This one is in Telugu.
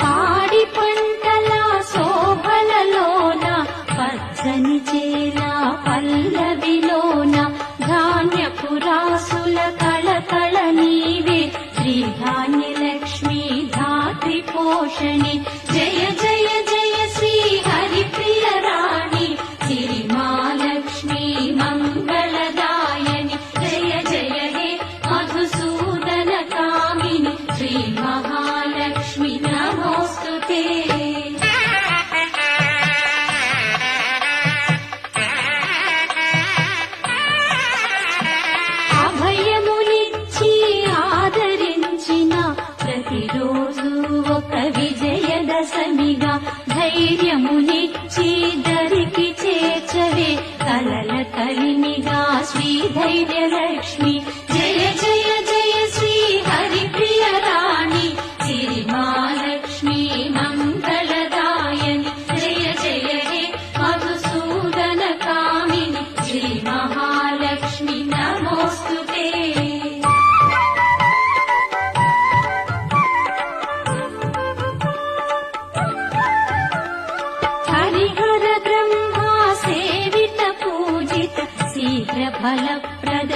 పాడి పంటల శోభలలోన పచ్చని చేల పల్లవిలోన ధాన్యపు రాసుల కళకళ నీవే శ్రీ ధాన్యలక్ష్మి ధాత్రి పోషణి జయ జయ జయ శ్రీ హరిప్రియ రాణి సిరిమాలక్ష్మి మంగళదాయని జయ జయ హే మధుసూదన కామిని శ్రీ మహాలక్ష్మి నమోస్తుతే అభయములిచ్చి ఆదరించిన ప్రతిరోజు ఒక విజయదశమిగా ధైర్యమునిచ్చి దరికి చేర్చవే కలల కలిమిగా శ్రీ ధైర్యలక్ష్మి జయ జయ జయ శ్రీ హరిప్రియ రాణి సిరిమాలక్ష్మి మంగళదాయని జయ జయ హే మధుసూదన కామిని శ్రీ మహాలక్ష్మి నమోస్తుతే హరిహర బ్రహ్మ సేవిత పూజిత శీఘ్ర ఫలప్రద